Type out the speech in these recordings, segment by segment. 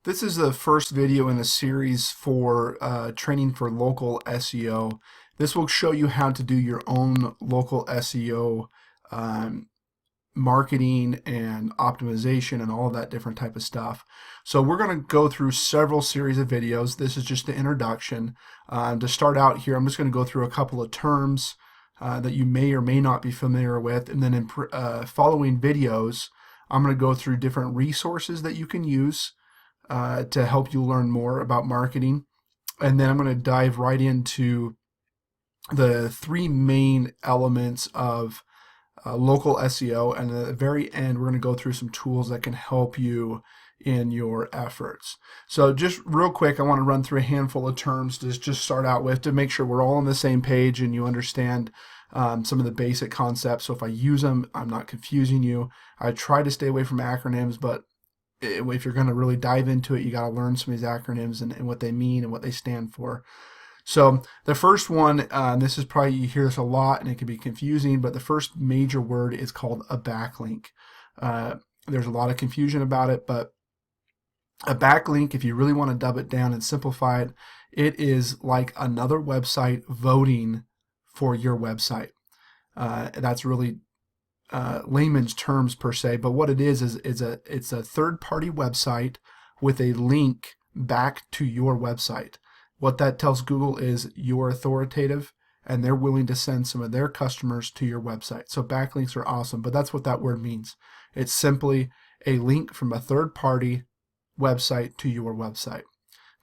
This is the first video in a series for training for local SEO. This will show you how to do your own local SEO marketing and optimization and all of that different type of stuff. So we're going to go through several series of videos. This is just the introduction. To start out here, I'm just going to go through a couple of terms that you may or may not be familiar with, and then in following videos, I'm going to go through different resources that you can use to help you learn more about marketing. And then I'm going to dive right into the three main elements of local SEO. And at the very end, we're going to go through some tools that can help you in your efforts. So just real quick, I want to run through a handful of terms to just start out with to make sure we're all on the same page and you understand some of the basic concepts. So if I use them, I'm not confusing you. I try to stay away from acronyms, but if you're going to really dive into it, you got to learn some of these acronyms and what they mean and what they stand for. So the first one, this is probably, you hear this a lot and it can be confusing, but the first major word is called a backlink. There's a lot of confusion about it, but a backlink, if you really want to dub it down and simplify it, it is like another website voting for your website. That's really layman's terms per se, but what it is it's a third-party website with a link back to your website. What that tells Google is you're authoritative and they're willing to send some of their customers to your website. So backlinks are awesome, but that's what that word means. It's simply a link from a third-party website to your website.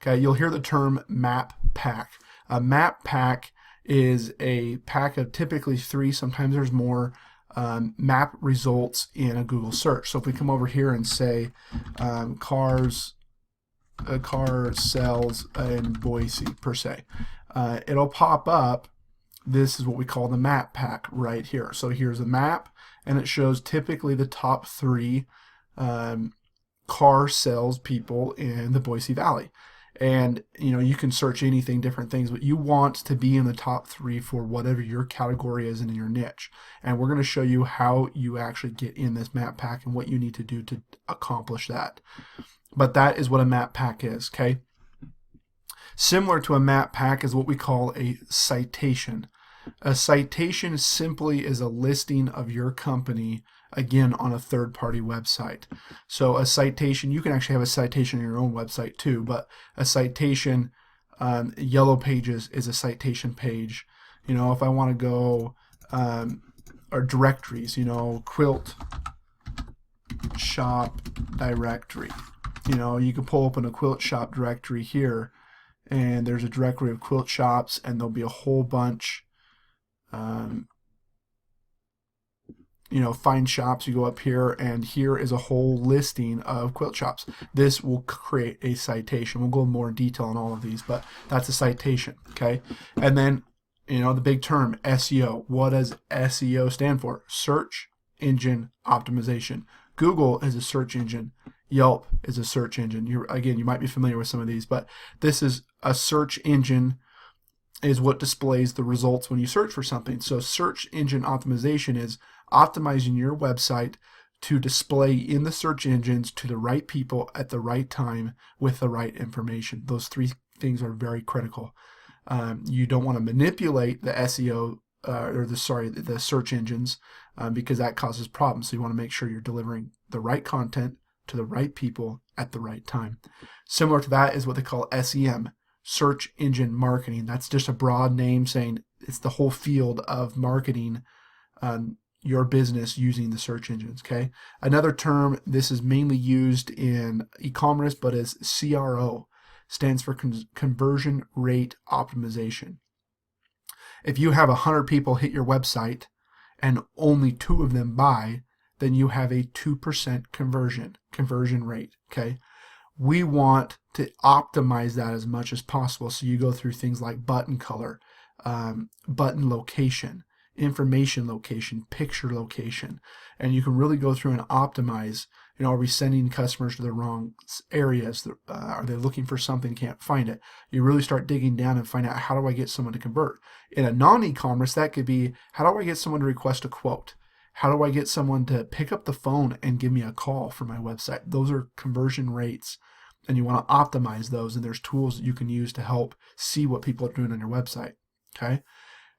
Okay, you'll hear the term map pack. A map pack is a pack of typically 3, sometimes there's more, map results in a Google search. So if we come over here and say a car sells in Boise per se, it'll pop up. This is what we call the map pack right here. So here's a map and it shows typically the top 3 car sales people in the Boise Valley. And you can search anything, different things, but you want to be in the top 3 for whatever your category is in your niche. And we're going to show you how you actually get in this map pack and what you need to do to accomplish that. But that is what a map pack is, okay? Similar to a map pack is what we call a citation. A citation simply is a listing of your company, again, on a third-party website. So a citation, you can actually have a citation on your own website too, but a citation, Yellow Pages is a citation page. If I want to go, or directories, quilt shop directory. You can pull open a quilt shop directory here, and there's a directory of quilt shops, and there'll be a whole bunch. Find shops, you go up here, and here is a whole listing of quilt shops. This will create a citation. We'll go more in detail on all of these, but that's a citation, okay? And then, the big term, SEO. What does SEO stand for? Search Engine Optimization. Google is a search engine. Yelp is a search engine. You might be familiar with some of these, but this is a search engine is what displays the results when you search for something. So search engine optimization is optimizing your website to display in the search engines to the right people at the right time with the right information. Those 3 things are very critical. You don't want to manipulate the SEO the search engines because that causes problems. So you want to make sure you're delivering the right content to the right people at the right time. Similar to that is what they call SEM, search engine marketing. That's just a broad name saying it's the whole field of marketing your business using the search engines, okay? Another term, this is mainly used in e-commerce, but is CRO, stands for conversion rate optimization. If you have 100 people hit your website and only 2 of them buy, then you have a 2% conversion rate, okay? We want to optimize that as much as possible. So you go through things like button color, button location, information location, picture location, and you can really go through and optimize. Are we sending customers to the wrong areas? Are they looking for something, can't find it? You really start digging down and find out, how do I get someone to convert? In a non-e-commerce, that could be, how do I get someone to request a quote? How do I get someone to pick up the phone and give me a call for my website? Those are conversion rates and you want to optimize those, and there's tools that you can use to help see what people are doing on your website. Okay.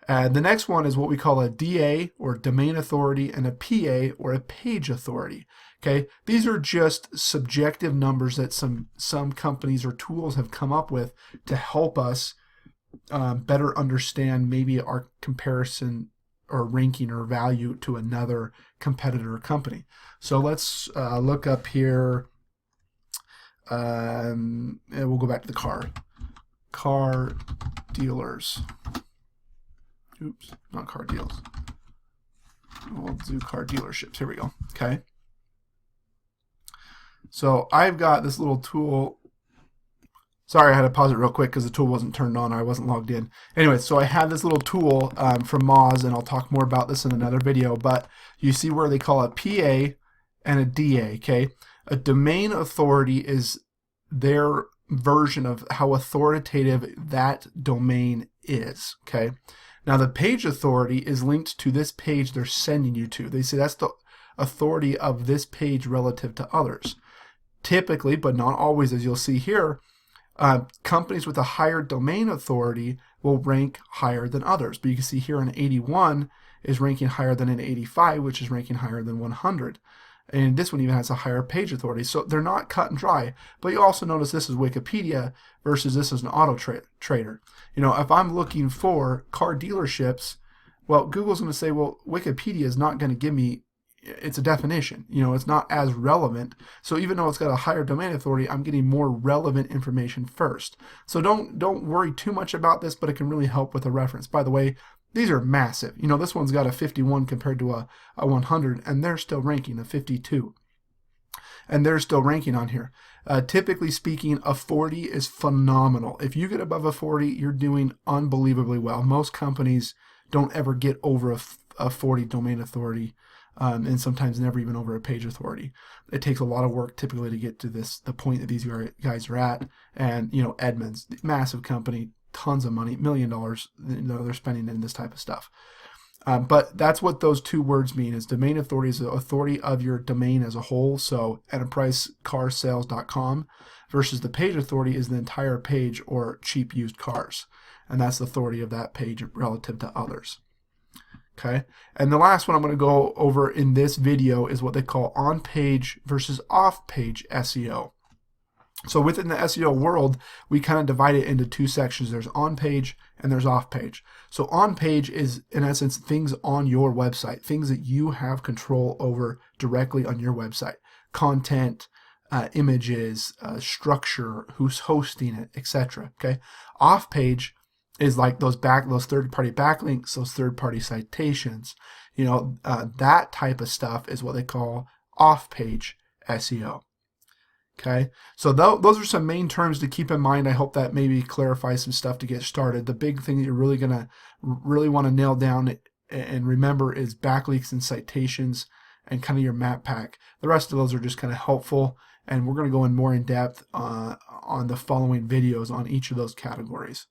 The next one is what we call a DA, or domain authority, and a PA, or a page authority. Okay, these are just subjective numbers that some companies or tools have come up with to help us better understand maybe our comparison or ranking or value to another competitor or company. So let's look up here, and we'll go back to the car dealers. Oops, not car deals. We'll do car dealerships. Here we go. Okay. So I've got this little tool. Sorry, I had to pause it real quick because the tool wasn't turned on. I wasn't logged in. Anyway, so I have this little tool from Moz, and I'll talk more about this in another video. But you see where they call it PA and a DA. Okay. A domain authority is their version of how authoritative that domain is. Okay. Now, the page authority is linked to this page they're sending you to. They say that's the authority of this page relative to others. Typically, but not always, as you'll see here, companies with a higher domain authority will rank higher than others. But you can see here an 81 is ranking higher than an 85, which is ranking higher than 100. And this one even has a higher page authority. So they're not cut and dry. But you also notice this is Wikipedia versus this is an auto trader. You know, if I'm looking for car dealerships, well, Google's going to say, well, Wikipedia is not going to give me, it's a definition. You know, it's not as relevant. So even though it's got a higher domain authority, I'm getting more relevant information first. So don't worry too much about this, but it can really help with a reference. By the way, these are massive. You know, this one's got a 51 compared to a 100, and they're still ranking a 52. And they're still ranking on here. Typically speaking, a 40 is phenomenal. If you get above a 40, you're doing unbelievably well. Most companies don't ever get over a 40 domain authority, and sometimes never even over a page authority. It takes a lot of work typically to get to the point that these guys are at. And, you know, Edmunds, massive company, tons of money, $1 million, you know, they're spending in this type of stuff. But that's what those two words mean, is domain authority is the authority of your domain as a whole. So enterprisecarsales.com versus the page authority is the entire page or cheap used cars. And that's the authority of that page relative to others. Okay. And the last one I'm going to go over in this video is what they call on-page versus off-page SEO. So within the SEO world, we kind of divide it into two sections. There's on-page and there's off-page. So on-page is, in essence, things on your website, things that you have control over directly on your website. Content, images, structure, who's hosting it, etc. Okay. Off-page is like those third-party backlinks, those third-party citations. You know, that type of stuff is what they call off-page SEO. Okay, so those are some main terms to keep in mind. I hope that maybe clarifies some stuff to get started. The big thing that you're really gonna want to nail down and remember is backlinks and citations and kind of your map pack. The rest of those are just kind of helpful, and we're going to go in more in depth on the following videos on each of those categories.